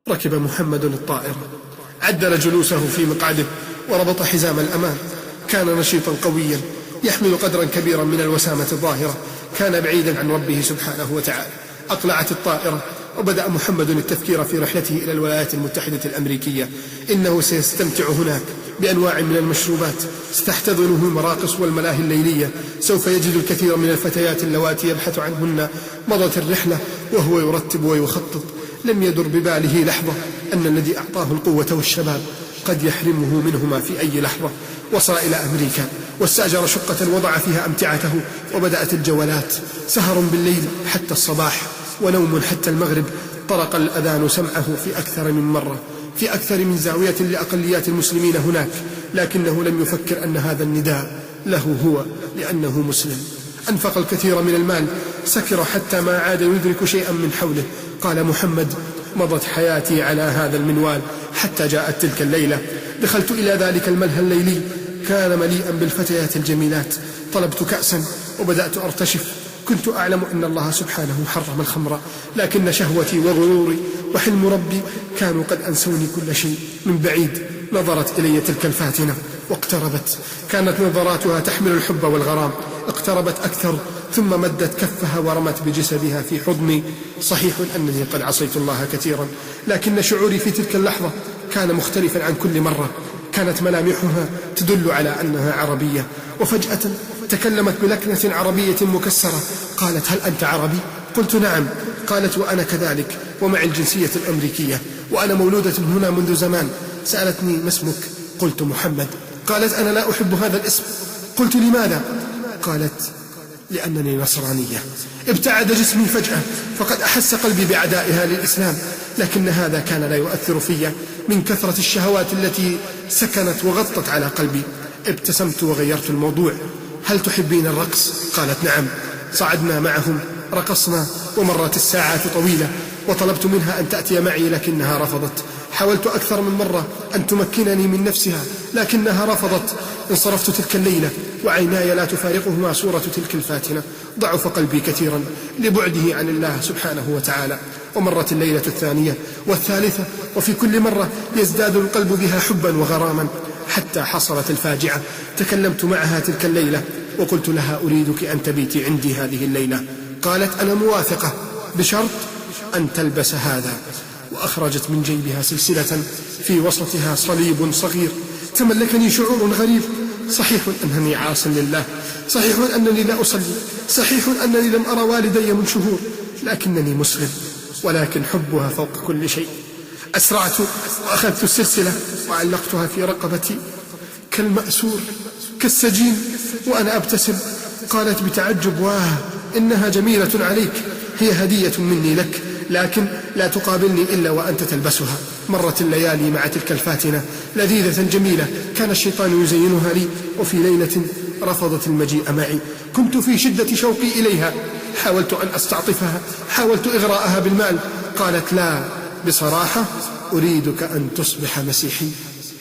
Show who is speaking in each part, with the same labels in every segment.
Speaker 1: ركب محمد الطائرة، عدل جلوسه في مقعده وربط حزام الأمان. كان نشيطا قويا يحمل قدرا كبيرا من الوسامة الظاهرة، كان بعيدا عن ربه سبحانه وتعالى. أقلعت الطائرة وبدأ محمد التفكير في رحلته إلى الولايات المتحدة الأمريكية. إنه سيستمتع هناك بأنواع من المشروبات ستحتضنه المراقص والملاهي الليلية، سوف يجد الكثير من الفتيات اللواتي يبحث عنهن. مضت الرحلة وهو يرتب ويخطط، لم يدر بباله لحظة أن الذي أعطاه القوة والشباب قد يحرمه منهما في أي لحظة. وصل إلى أمريكا واستأجر شقة وضع فيها أمتعته، وبدأت الجولات، سهر بالليل حتى الصباح ونوم حتى المغرب. طرق الأذان سمعه في أكثر من مرة، في أكثر من زاوية لأقليات المسلمين هناك، لكنه لم يفكر أن هذا النداء له هو لأنه مسلم. أنفق الكثير من المال، سكر حتى ما عاد يدرك شيئا من حوله. قال محمد: مضت حياتي على هذا المنوال حتى جاءت تلك الليلة. دخلت إلى ذلك الملهى الليلي، كان مليئا بالفتيات الجميلات. طلبت كأسا وبدأت أرتشف. كنت أعلم أن الله سبحانه حرم الخمر، لكن شهوتي وغروري وحلم ربي كانوا قد أنسوني كل شيء. من بعيد نظرت إلي تلك الفاتنة واقتربت، كانت نظراتها تحمل الحب والغرام. اقتربت أكثر ثم مدت كفها ورمت بجسدها في حضني. صحيح أنني قد عصيت الله كثيرا، لكن شعوري في تلك اللحظة كان مختلفا عن كل مرة. كانت ملامحها تدل على أنها عربية، وفجأة تكلمت بلكنة عربية مكسرة. قالت: هل أنت عربي؟ قلت: نعم. قالت: وأنا كذلك، ومع الجنسية الأمريكية، وأنا مولودة هنا منذ زمان. سألتني: ما اسمك؟ قلت: محمد. قالت: أنا لا أحب هذا الاسم. قلت: لماذا؟ قالت: لأنني نصرانية. ابتعد جسمي فجأة، فقد أحس قلبي بعدائها للإسلام، لكن هذا كان لا يؤثر في من كثرة الشهوات التي سكنت وغطت على قلبي. ابتسمت وغيرت الموضوع: هل تحبين الرقص؟ قالت: نعم. صعدنا معهم، رقصنا، ومرت الساعات طويلة، وطلبت منها أن تأتي معي لكنها رفضت. حاولت أكثر من مرة أن تمكنني من نفسها لكنها رفضت. انصرفت تلك الليلة وعيناي لا تفارقهما صورة تلك الفاتنة. ضعف قلبي كثيرا لبعده عن الله سبحانه وتعالى. ومرت الليلة الثانية والثالثة، وفي كل مرة يزداد القلب بها حبا وغراما، حتى حصلت الفاجعة. تكلمت معها تلك الليلة وقلت لها: أريدك أن تبيتي عندي هذه الليلة. قالت: أنا موافقة، بشرط أن تلبس هذا. وأخرجت من جيبها سلسلة في وسطها صليب صغير. تملكني شعور غريب. صحيح أنني عاص لله، صحيح أنني لا أصلي، صحيح أنني لم أرى والدي من شهور، لكنني مسلم، ولكن حبها فوق كل شيء. أسرعت وأخذت السلسلة وعلقتها في رقبتي كالمأسور، كالسجين، وأنا أبتسم. قالت بتعجب: واه، إنها جميلة عليك، هي هدية مني لك، لكن لا تقابلني إلا وأنت تلبسها. مرت الليالي مع تلك الفاتنة لذيذة جميلة، كان الشيطان يزينها لي. وفي ليلة رفضت المجيء معي، كنت في شدة شوقي إليها. حاولت أن أستعطفها، حاولت إغراءها بالمال. قالت: لا، بصراحة أريدك أن تصبح مسيحي.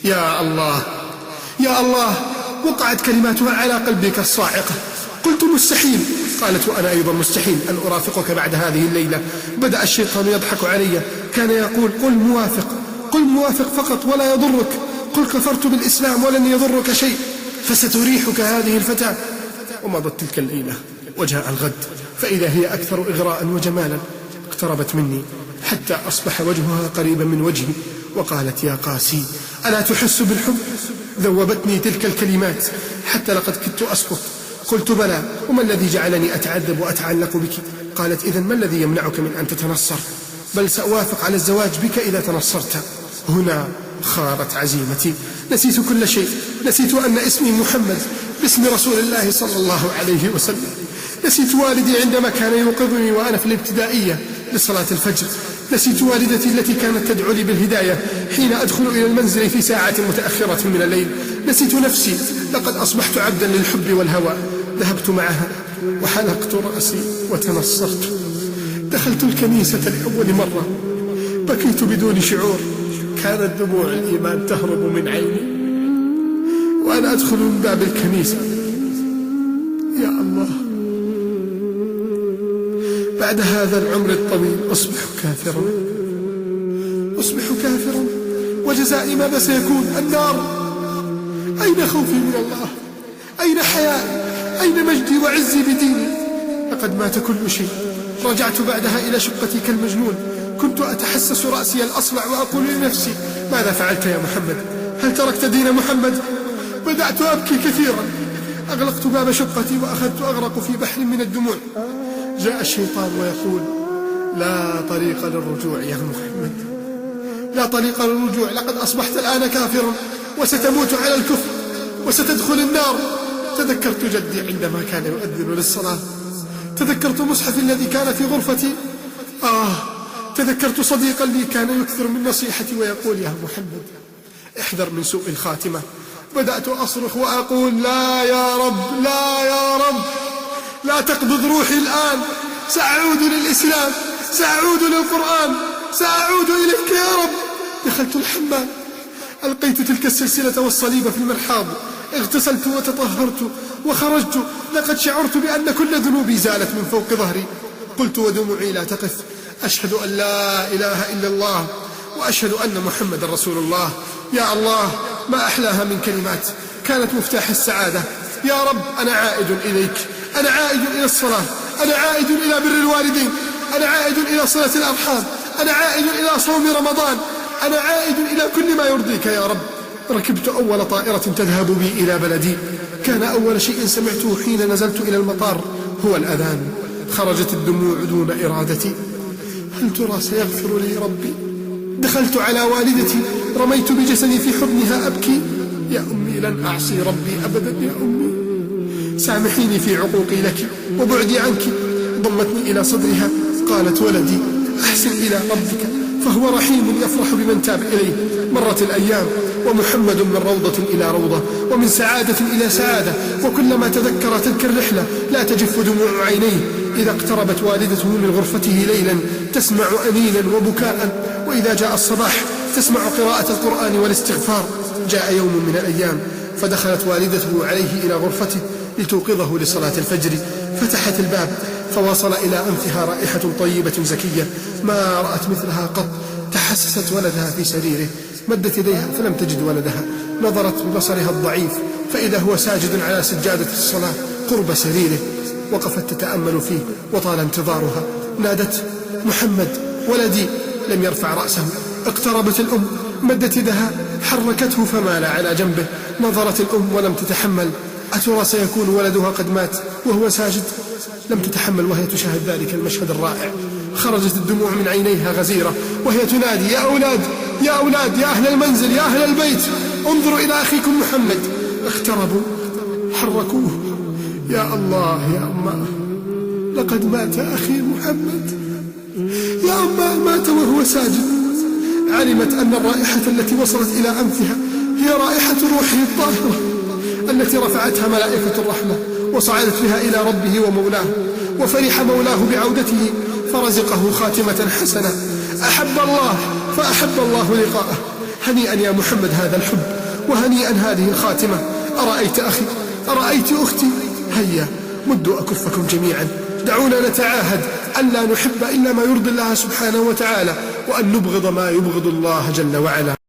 Speaker 1: يا الله، يا الله، وقعت كلماتها على قلبي كالصاعقة. قلت: مستحيل. قالت: وأنا أيضا مستحيل أن أرافقك بعد هذه الليلة. بدأ الشيطان يضحك علي، كان يقول: قل موافق، قل موافق فقط ولا يضرك، قل كفرت بالإسلام ولن يضرك شيء، فستريحك هذه الفتاة. ومضت تلك الليلة وجاء الغد، فإذا هي أكثر إغراء وجمالا. اقتربت مني حتى أصبح وجهها قريبا من وجهي، وقالت: يا قاسي، ألا تحس بالحب؟ ذوبتني تلك الكلمات حتى لقد كدت أسقط. قلت: بلى، وما الذي جعلني أتعذب وأتعلق بك؟ قالت: إذن ما الذي يمنعك من أن تتنصر؟ بل سأوافق على الزواج بك إذا تنصرت. هنا خارت عزيمتي، نسيت كل شيء، نسيت أن اسمي محمد باسم رسول الله صلى الله عليه وسلم. نسيت والدي عندما كان يوقظني وأنا في الابتدائية لصلاة الفجر. نسيت والدتي التي كانت تدعو لي بالهداية حين أدخل إلى المنزل في ساعة متأخرة من الليل. نسيت نفسي، لقد أصبحت عبدا للحب والهوى. ذهبت معها وحلقت رأسي وتنصرت. دخلت الكنيسة لأول مرة، بكيت بدون شعور، كانت دموع الإيمان تهرب من عيني وأنا أدخل من باب الكنيسة. يا الله، بعد هذا العمر الطويل أصبح كافرا، أصبح كافرا، وجزائي ماذا سيكون؟ النار. أين خوفي من الله؟ أين حيائي؟ أين مجدي وعزي بديني؟ لقد مات كل شيء. رجعت بعدها إلى شقتي كالمجنون، كنت أتحسس رأسي الأصلع وأقول لنفسي: ماذا فعلت يا محمد؟ هل تركت دين محمد؟ بدأت أبكي كثيرا، أغلقت باب شقتي وأخذت أغرق في بحر من الدموع. جاء الشيطان ويقول: لا طريق للرجوع يا محمد، لا طريق للرجوع، لقد أصبحت الآن كافرا وستموت على الكفر وستدخل النار. تذكرت جدي عندما كان يؤذن للصلاة، تذكرت مصحفي الذي كان في غرفتي، تذكرت صديقا لي كان يكثر من نصيحتي ويقول: يا محمد احذر من سوء الخاتمة. بدأت أصرخ وأقول: لا يا رب، لا يا رب، لا تقبض روحي الآن، سأعود للإسلام، سأعود للقرآن، سأعود إليك يا رب. دخلت الحمام، ألقيت تلك السلسلة والصليب في المرحاض، اغتسلت وتطهرت وخرجت. لقد شعرت بأن كل ذنوبي زالت من فوق ظهري. قلت ودموعي لا تقف: أشهد أن لا إله إلا الله وأشهد أن محمد رسول الله. يا الله، ما أحلاها من كلمات كانت مفتاح السعادة. يا رب، أنا عائد إليك، أنا عائد إلى الصلاة، أنا عائد إلى بر الوالدين، أنا عائد إلى صلة الأرحام، أنا عائد إلى صوم رمضان، أنا عائد إلى كل ما يرضيك يا رب. ركبت أول طائرة تذهب بي إلى بلدي. كان أول شيء سمعته حين نزلت إلى المطار هو الأذان. خرجت الدموع دون إرادتي. هل ترى سيغفر لي ربي؟ دخلت على والدتي، رميت بجسدي في حضنها أبكي: يا أمي، لن أعصي ربي أبدا يا أمي، سامحيني في عقوقي لك وبعدي عنك. ضمتني إلى صدرها، قالت: ولدي، أحسن إلى ربك فهو رحيم يفرح بمن تاب إليه. مرت الأيام ومحمد من روضة إلى روضة ومن سعادة إلى سعادة، وكلما تذكر تلك الرحلة لا تجف دموع عينيه. إذا اقتربت والدته من غرفته ليلا تسمع أنينا وبكاء، وإذا جاء الصباح تسمع قراءة القرآن والاستغفار. جاء يوم من الأيام فدخلت والدته عليه إلى غرفته لتوقظه لصلاة الفجر. فتحت الباب فوصل إلى أنفها رائحة طيبة زكية ما رأت مثلها قط. تحسست ولدها في سريره، مدت يديها فلم تجد ولدها. نظرت ببصرها الضعيف فإذا هو ساجد على سجادة الصلاة قرب سريره. وقفت تتأمل فيه وطال انتظارها. نادت: محمد ولدي. لم يرفع رأسه. اقتربت الأم، مدت يدها، حركته فمال على جنبه. نظرت الأم ولم تتحمل. أترى سيكون ولدها قد مات وهو ساجد؟ لم تتحمل وهي تشاهد ذلك المشهد الرائع. خرجت الدموع من عينيها غزيرة وهي تنادي: يا أولاد، يا أولاد، يا أهل المنزل، يا أهل البيت، انظروا إلى أخيكم محمد. اقتربوا، حركوه. يا الله يا أمه، لقد مات أخي محمد. يا أمه، مات وهو ساجد. علمت أن الرائحة التي وصلت إلى أنفها هي رائحة روحه الطاهرة التي رفعتها ملائكة الرحمة وصعدت بها إلى ربه ومولاه. وفرح مولاه بعودته فرزقه خاتمة حسنة. أحب الله فأحب الله لقاءه. هنيئا يا محمد هذا الحب، وهنيئا هذه الخاتمة. أرأيت أخي؟ أرأيت أختي؟ هيا مدوا أكفكم جميعا. دعونا نتعاهد أن لا نحب إلا ما يرضي الله سبحانه وتعالى، وأن نبغض ما يبغض الله جل وعلا.